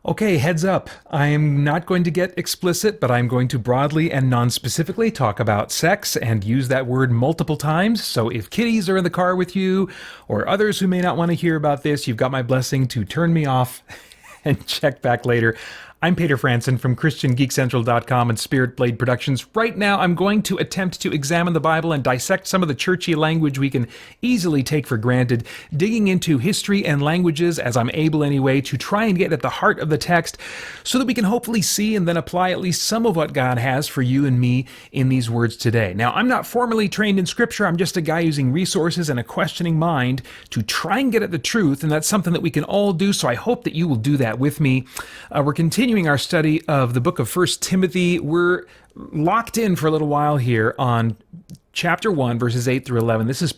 Okay, heads up. I am not going to get explicit, but I'm going to broadly and non-specifically talk about sex and use that word multiple times. So if kiddies are in the car with you or others who may not want to hear about this, you've got my blessing to turn me off and check back later. I'm Peter Franson from christiangeekcentral.com and Spirit Blade Productions. Right now, I'm going to attempt to examine the Bible and dissect some of the churchy language we can easily take for granted, digging into history and languages as I'm able anyway, to try and get at the heart of the text so that we can hopefully see and then apply at least some of what God has for you and me in these words today. Now, I'm not formally trained in Scripture. I'm just a guy using resources and a questioning mind to try and get at the truth, and that's something that we can all do, so I hope that you will do that with me. We're continuing our study of the book of 1 Timothy. We're locked in for a little while here on chapter 1, verses 8 through 11. This is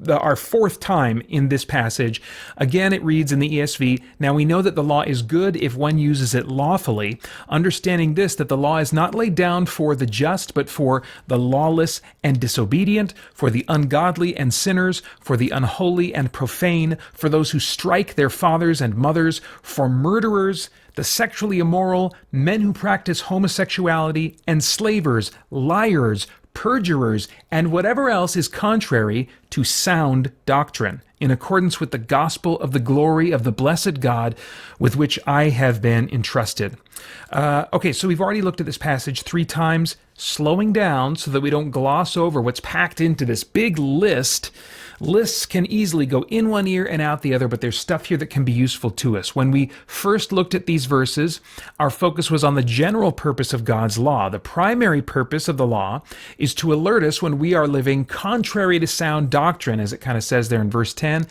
our fourth time in this passage. Again, it reads in the ESV, "Now we know that the law is good if one uses it lawfully, understanding this, that the law is not laid down for the just, but for the lawless and disobedient, for the ungodly and sinners, for the unholy and profane, for those who strike their fathers and mothers, for murderers, the sexually immoral, men who practice homosexuality, enslavers, liars, perjurers, and whatever else is contrary to sound doctrine, in accordance with the gospel of the glory of the blessed God with which I have been entrusted." Okay, so we've already looked at this passage 3 times, slowing down so that we don't gloss over what's packed into this big list. Lists can easily go in one ear and out the other, but there's stuff here that can be useful to us. When we first looked at these verses, our focus was on the general purpose of God's law. The primary purpose of the law is to alert us when we are living contrary to sound doctrine, as it kind of says there in verse 10.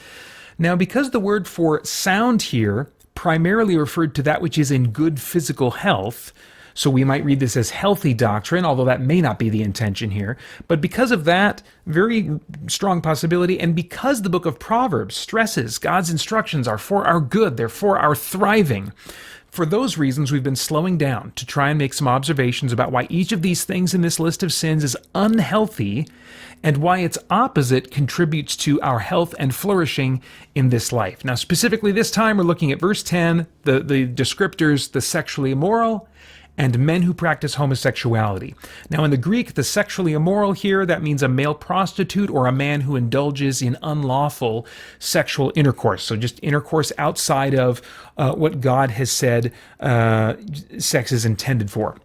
Now, because the word for sound here primarily referred to that which is in good physical health, so we might read this as healthy doctrine, although that may not be the intention here. But because of that very strong possibility, and because the book of Proverbs stresses God's instructions are for our good, they're for our thriving, for those reasons we've been slowing down to try and make some observations about why each of these things in this list of sins is unhealthy and why its opposite contributes to our health and flourishing in this life. Now, specifically this time, we're looking at verse 10, the descriptors, the sexually immoral, and men who practice homosexuality. Now, in the Greek, the sexually immoral here, that means a male prostitute or a man who indulges in unlawful sexual intercourse. So just intercourse outside of what God has said sex is intended for.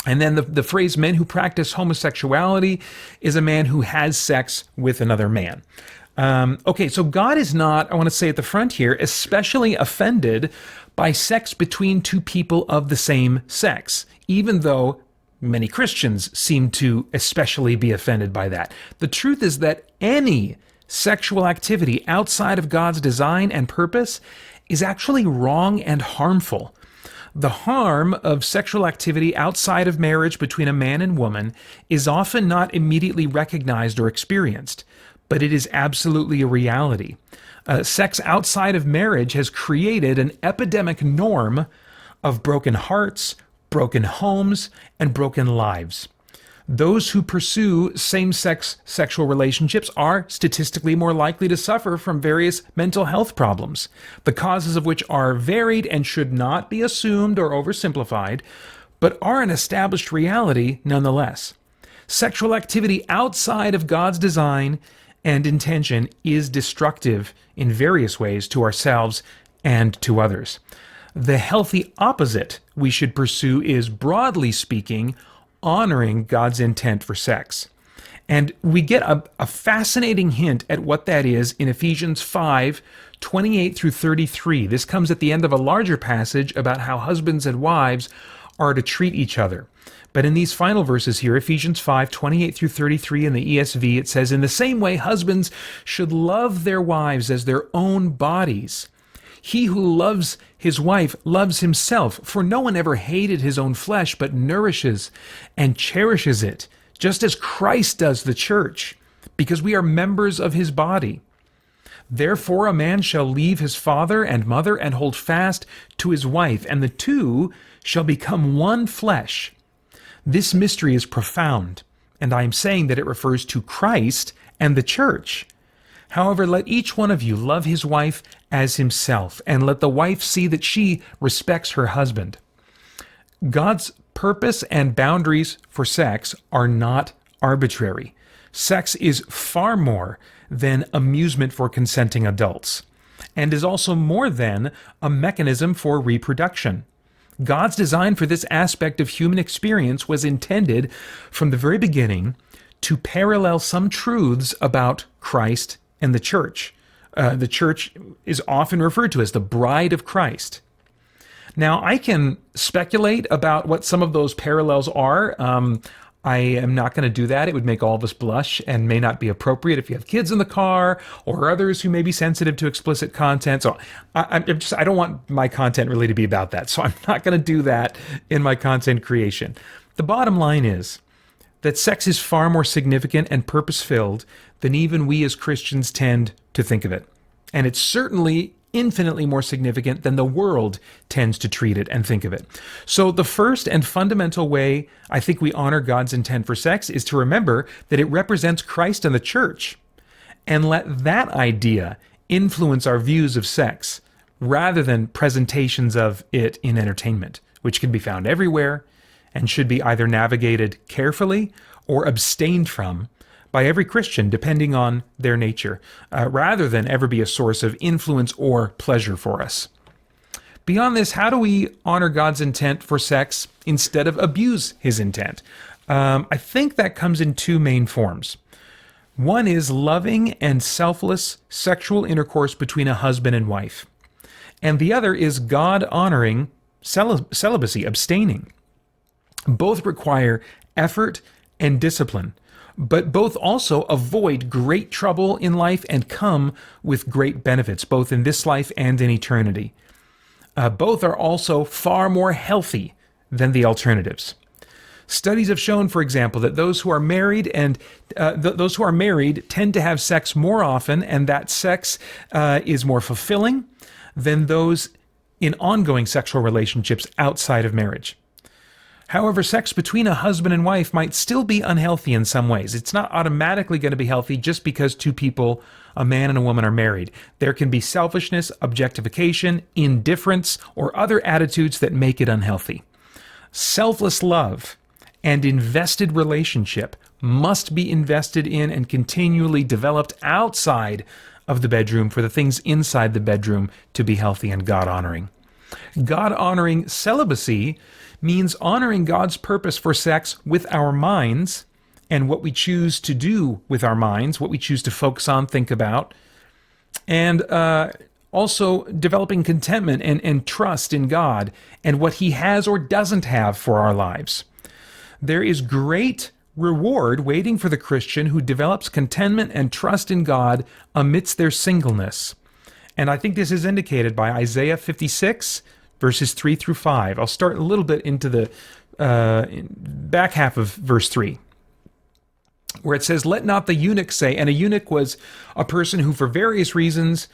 And then the phrase men who practice homosexuality is a man who has sex with another man. Okay, so God is not, I want to say at the front here, especially offended by sex between two people of the same sex, even though many Christians seem to especially be offended by that. The truth is that any sexual activity outside of God's design and purpose is actually wrong and harmful. The harm of sexual activity outside of marriage between a man and woman is often not immediately recognized or experienced, but it is absolutely a reality. Sex outside of marriage has created an epidemic norm of broken hearts, broken homes, and broken lives. Those who pursue same-sex sexual relationships are statistically more likely to suffer from various mental health problems, the causes of which are varied and should not be assumed or oversimplified, but are an established reality nonetheless. Sexual activity outside of God's design and intention is destructive in various ways to ourselves and to others. The healthy opposite we should pursue is, broadly speaking, honoring God's intent for sex. And we get a fascinating hint at what that is in Ephesians 5:28 through 33. This comes at the end of a larger passage about how husbands and wives are to treat each other. But in these final verses here, Ephesians 5:28 through 33 in the ESV, it says, "In the same way, husbands should love their wives as their own bodies. He who loves his wife loves himself, for no one ever hated his own flesh, but nourishes and cherishes it, just as Christ does the church, because we are members of his body. Therefore a man shall leave his father and mother and hold fast to his wife, and the two shall become one flesh. This mystery is profound, and I am saying that it refers to Christ and the church. However, let each one of you love his wife as himself, and let the wife see that she respects her husband. God's purpose and boundaries for sex are not arbitrary. Sex is far more than amusement for consenting adults, and is also more than a mechanism for reproduction. God's design for this aspect of human experience was intended from the very beginning to parallel some truths about Christ and the church. The church is often referred to as the bride of Christ. Now, I can speculate about what some of those parallels are. I am not going to do that. It would make all of us blush and may not be appropriate if you have kids in the car or others who may be sensitive to explicit content. So I don't want my content really to be about that. So I'm not going to do that in my content creation. The bottom line is that sex is far more significant and purpose-filled than even we as Christians tend to think of it. And it's certainly infinitely more significant than the world tends to treat it and think of it. So the first and fundamental way I think we honor God's intent for sex is to remember that it represents Christ and the church, and let that idea influence our views of sex rather than presentations of it in entertainment, which can be found everywhere and should be either navigated carefully or abstained from by every Christian, depending on their nature, rather than ever be a source of influence or pleasure for us. Beyond this, how do we honor God's intent for sex instead of abuse his intent? I think that comes in two main forms. One is loving and selfless sexual intercourse between a husband and wife. And the other is God-honoring celibacy, abstaining. Both require effort and discipline, but both also avoid great trouble in life and come with great benefits, both in this life and in eternity. Both are also far more healthy than the alternatives. Studies have shown, for example, that those who are married tend to have sex more often, and that sex is more fulfilling than those in ongoing sexual relationships outside of marriage. However, sex between a husband and wife might still be unhealthy in some ways. It's not automatically going to be healthy just because two people, a man and a woman, are married. There can be selfishness, objectification, indifference, or other attitudes that make it unhealthy. Selfless love and invested relationship must be invested in and continually developed outside of the bedroom for the things inside the bedroom to be healthy and God-honoring. God-honoring celibacy means honoring God's purpose for sex with our minds and what we choose to do with our minds, what we choose to focus on, think about, and also developing contentment and trust in God and what He has or doesn't have for our lives. There is great reward waiting for the Christian who develops contentment and trust in God amidst their singleness. And I think this is indicated by Isaiah 56, verses 3 through 5. I'll start a little bit into the back half of verse 3, where it says, "Let not the eunuch say," and a eunuch was a person who for various reasons,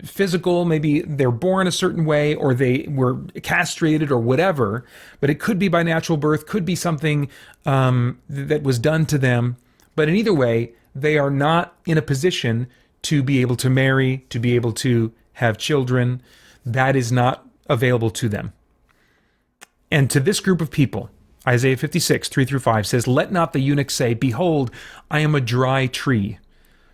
physical, maybe they're born a certain way or they were castrated or whatever, but it could be by natural birth, could be something that was done to them. But in either way, they are not in a position to be able to marry, to be able to have children. That is not available to them. And to this group of people, Isaiah 56, 3 through 5 says, "Let not the eunuch say, Behold, I am a dry tree.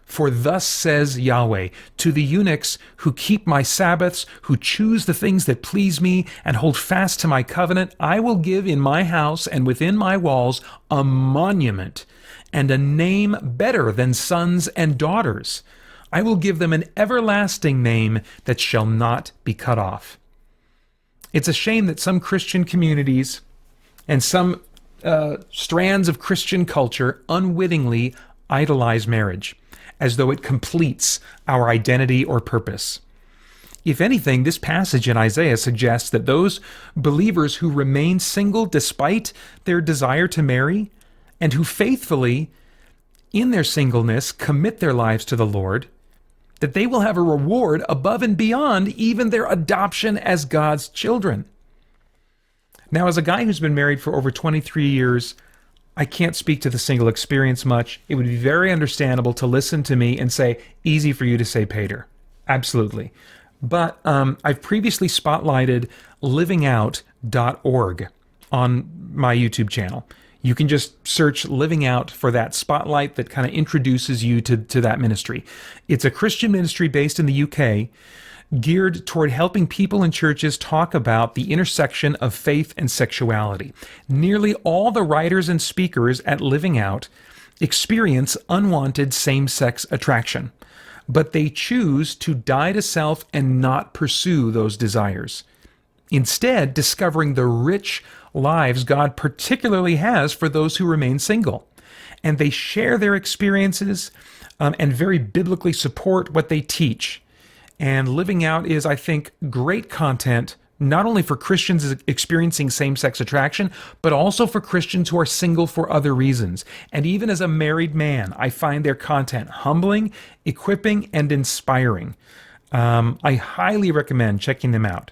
For thus says Yahweh, to the eunuchs who keep my Sabbaths, who choose the things that please me, and hold fast to my covenant, I will give in my house and within my walls a monument and a name better than sons and daughters. I will give them an everlasting name that shall not be cut off." It's a shame that some Christian communities and some strands of Christian culture unwittingly idolize marriage, as though it completes our identity or purpose. If anything, this passage in Isaiah suggests that those believers who remain single despite their desire to marry, and who faithfully, in their singleness, commit their lives to the Lord, that they will have a reward above and beyond even their adoption as God's children. Now, as a guy who's been married for over 23 years, I can't speak to the single experience much. It would be very understandable to listen to me and say, easy for you to say Pater. Absolutely. But I've previously spotlighted livingout.org on my YouTube channel. You can just search Living Out for that spotlight that kind of introduces you to that ministry. It's a Christian ministry based in the UK, geared toward helping people in churches talk about the intersection of faith and sexuality. Nearly all the writers and speakers at Living Out experience unwanted same-sex attraction, but they choose to die to self and not pursue those desires. Instead, discovering the rich lives God particularly has for those who remain single. And they share their experiences and very biblically support what they teach. And Living Out is, I think, great content, not only for Christians experiencing same-sex attraction, but also for Christians who are single for other reasons. And even as a married man, I find their content humbling, equipping, and inspiring. I highly recommend checking them out.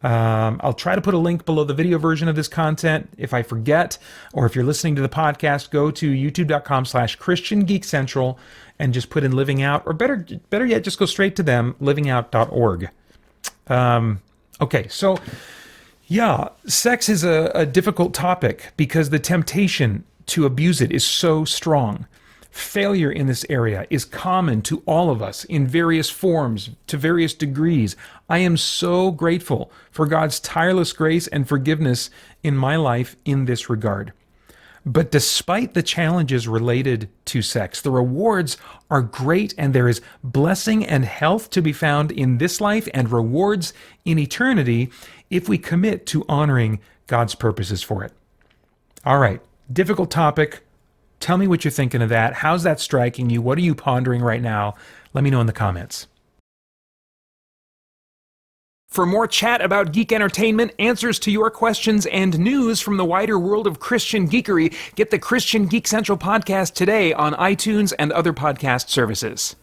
I'll try to put a link below the video version of this content. If I forget, or if you're listening to the podcast, go to youtube.com/christiangeekcentral and just put in Living Out, or better yet, just go straight to them, livingout.org. Okay, so yeah, sex is a difficult topic because the temptation to abuse it is so strong. Failure in this area is common to all of us in various forms, to various degrees. I am so grateful for God's tireless grace and forgiveness in my life in this regard. But despite the challenges related to sex, the rewards are great, and there is blessing and health to be found in this life and rewards in eternity if we commit to honoring God's purposes for it. All right, difficult topic. Tell me what you're thinking of that. How's that striking you? What are you pondering right now? Let me know in the comments. For more chat about geek entertainment, answers to your questions, and news from the wider world of Christian geekery, get the Christian Geek Central podcast today on iTunes and other podcast services.